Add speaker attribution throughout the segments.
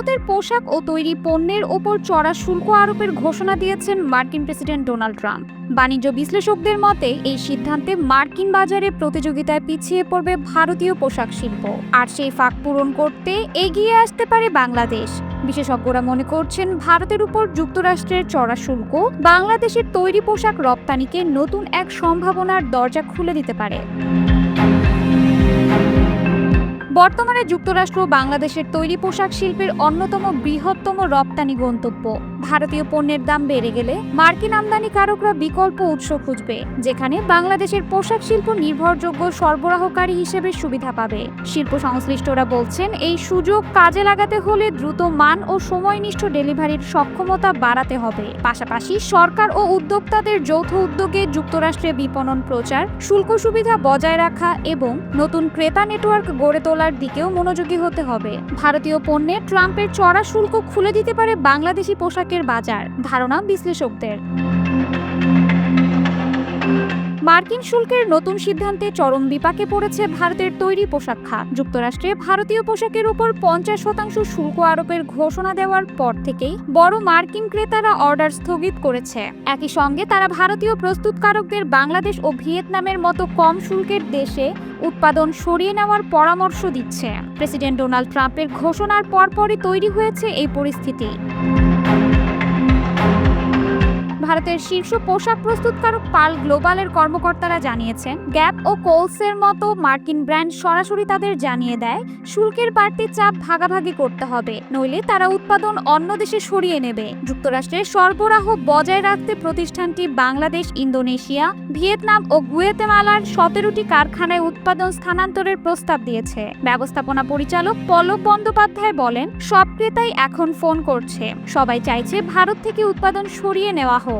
Speaker 1: ভারতের পোশাক ও তৈরি পণ্যের ওপর চড়া শুল্ক আরোপের ঘোষণা দিয়েছেন মার্কিন প্রেসিডেন্ট ডোনাল্ড ট্রাম্প। বাণিজ্য বিশ্লেষকদের মতে এই সিদ্ধান্তে মার্কিন বাজারে প্রতিযোগিতায় পিছিয়ে পড়বে ভারতীয় পোশাক শিল্প, আর সেই ফাঁক পূরণ করতে এগিয়ে আসতে পারে বাংলাদেশ। বিশেষজ্ঞরা মনে করছেন ভারতের উপর যুক্তরাষ্ট্রের চড়া শুল্ক বাংলাদেশের তৈরি পোশাক রপ্তানিকে নতুন এক সম্ভাবনার দরজা খুলে দিতে পারে। বর্তমানে যুক্তরাষ্ট্র বাংলাদেশের তৈরি পোশাক শিল্পের অন্যতম বৃহত্তম রপ্তানি গন্তব্য। ভারতীয় পণ্যের দাম বেড়ে গেলে মার্কিন আমদানিকারকরা বিকল্প উৎস খুঁজবে, যেখানে বাংলাদেশের পোশাক শিল্প নির্ভরযোগ্য সরবরাহকারী হিসেবে সুবিধা পাবে। শিল্প সংশ্লিষ্টরা বলছেন এই সুযোগ কাজে লাগাতে হলে দ্রুত মান ও সময়নিষ্ঠ ডেলিভারির সক্ষমতা বাড়াতে হবে। পাশাপাশি সরকার ও উদ্যোক্তাদের যৌথ উদ্যোগে যুক্তরাষ্ট্রে বিপণন প্রচার, শুল্ক সুবিধা বজায় রাখা এবং নতুন ক্রেতা নেটওয়ার্ক গড়ে তোলার দিকেও মনোযোগী হতে হবে। ভারতীয় পণ্যে ট্রাম্পের চড়া শুল্ক খুলে দিতে পারে বাংলাদেশি পোশাকের বাজার, ধারণা বিশ্লেষকদের। মার্কিন শুল্কের নতুন সিদ্ধান্তে চরম বিপাকে পড়েছে ভারতের তৈরি পোশাক খাত। যুক্তরাষ্ট্রে ভারতীয় পোশাকের উপর 50% শুল্ক আরোপের ঘোষণা দেওয়ার পর থেকেই বড় মার্কিন ক্রেতারা অর্ডার স্থগিত করেছে। একই সঙ্গে তারা ভারতীয় প্রস্তুতকারকদের বাংলাদেশ ও ভিয়েতনামের মতো কম শুল্কের দেশে উৎপাদন সরিয়ে নেওয়ার পরামর্শ দিচ্ছে। প্রেসিডেন্ট ডোনাল্ড ট্রাম্পের ঘোষণার পরপরই তৈরি হয়েছে এই পরিস্থিতি। ভারতের শীর্ষ পোশাক প্রস্তুতকারক পাল গ্লোবালের কর্মকর্তারা জানিয়েছেন, গ্যাপ ও কোলসের মতো মার্কিন ব্র্যান্ড সরাসরি তাদের জানিয়ে দেয় শুল্কের বাড়তি চাপ ভাগাভাগি করতে হবে, নইলে তারা উৎপাদন অন্য দেশে সরিয়ে নেবে। যুক্তরাষ্ট্রের সরবরাহ বজায় রাখতে প্রতিষ্ঠানটি বাংলাদেশ, ইন্দোনেশিয়া, ভিয়েতনাম ও গুয়েতেমালার 17টি কারখানায় উৎপাদন স্থানান্তরের প্রস্তাব দিয়েছে। ব্যবস্থাপনা পরিচালক পল্লব বন্দ্যোপাধ্যায় বলেন, সব ক্রেতাই এখন ফোন করছে, সবাই চাইছে ভারত থেকে উৎপাদন সরিয়ে নেওয়া হোক।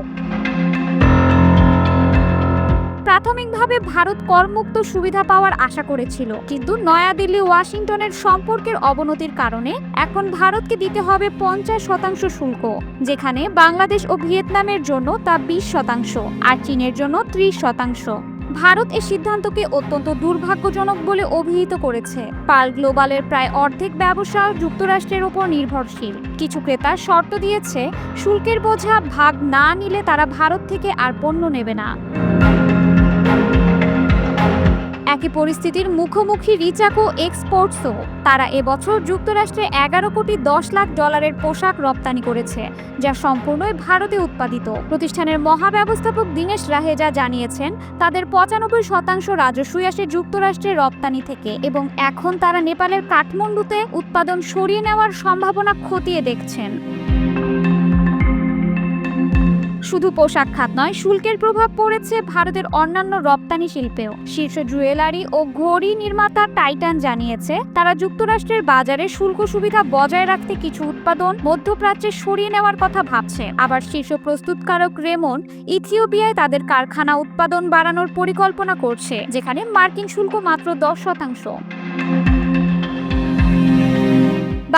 Speaker 1: প্রাথমিকভাবে ভারত করমুক্ত সুবিধা পাওয়ার আশা করেছিল, কিন্তু নয়াদিল্লি ওয়াশিংটনের সম্পর্কের অবনতির কারণে এখন ভারতকে দিতে হবে 50% শুল্ক, যেখানে বাংলাদেশ ও ভিয়েতনামের জন্য তা 20% আর চীনের জন্য 30%। ভারত এই সিদ্ধান্তকে অত্যন্ত দুর্ভাগ্যজনক বলে অভিহিত করেছে। পাল গ্লোবালের প্রায় অর্ধেক ব্যবসা যুক্তরাষ্ট্রের উপর নির্ভরশীল। কিছু ক্রেতা শর্ত দিয়েছে, শুল্কের বোঝা ভাগ না নিলে তারা ভারত থেকে আর পণ্য নেবে না। একই পরিস্থিতির মুখোমুখি রিচাকো এক্সপোর্টসও। তারা এবছর যুক্তরাষ্ট্রে $11.10 কোটি পোশাক রপ্তানি করেছে, যা সম্পূর্ণই ভারতে উৎপাদিত। প্রতিষ্ঠানের মহাব্যবস্থাপক দীনেশ রাহেজা জানিয়েছেন, তাদের 95% রাজস্বই আসে যুক্তরাষ্ট্রের রপ্তানি থেকে এবং এখন তারা নেপালের কাঠমান্ডুতে উৎপাদন সরিয়ে নেওয়ার সম্ভাবনা খতিয়ে দেখছেন। শুধু পোশাক খাত নয়, শুল্কের প্রভাব পড়েছে ভারতের অন্যান্য রপ্তানি শিল্পেও। শীর্ষ জুয়েলারি ও ঘড়ি নির্মাতা টাইটান জানিয়েছে, তারা যুক্তরাষ্ট্রের বাজারে শুল্ক সুবিধা বজায় রাখতে কিছু উৎপাদন মধ্যপ্রাচ্যে সরিয়ে নেওয়ার কথা ভাবছে। আবার শীর্ষ প্রস্তুতকারক রেমন ইথিওপিয়ায় তাদের কারখানা উৎপাদন বাড়ানোর পরিকল্পনা করছে, যেখানে মার্কিন শুল্ক মাত্র 10%।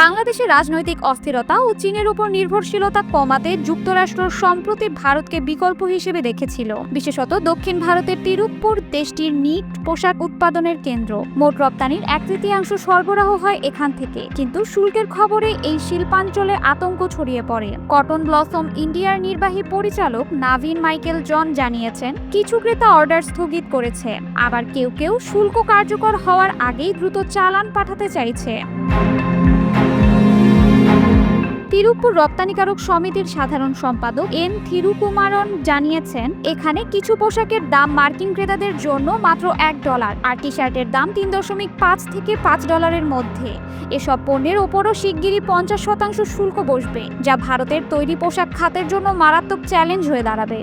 Speaker 1: বাংলাদেশে রাজনৈতিক অস্থিরতা ও চীনের উপর নির্ভরশীলতা কমাতে যুক্তরাষ্ট্র সম্প্রতি ভারতকে বিকল্প হিসেবে দেখেছিল। বিশেষত দক্ষিণ ভারতের তিরুপ্পুর দেশটির নিট পোশাক উৎপাদনের কেন্দ্র। মোট রপ্তানির 1/3 সরবরাহ হয় এখান থেকে, কিন্তু শুল্কের খবরে এই শিল্পাঞ্চলে আতঙ্ক ছড়িয়ে পড়ে। কটন ব্লসম ইন্ডিয়ার নির্বাহী পরিচালক নাভিন মাইকেল জন জানিয়েছেন, কিছু ক্রেতা অর্ডার স্থগিত করেছে, আবার কেউ কেউ শুল্ক কার্যকর হওয়ার আগেই দ্রুত চালান পাঠাতে চাইছে। তিরুপ্পুর রপ্তানিকারক সমিতির সাধারণ সম্পাদক এন থিরুকুমারন জানিয়েছেন, এখানে কিছু পোশাকের দাম মার্কিন ক্রেতাদের জন্য মাত্র $1 আর টি শার্টের দাম $3.5 থেকে $5 মধ্যে। এসব পণ্যের ওপরও শিগগিরই 50% শুল্ক বসবে, যা ভারতের তৈরি পোশাক খাতের জন্য মারাত্মক চ্যালেঞ্জ হয়ে দাঁড়াবে।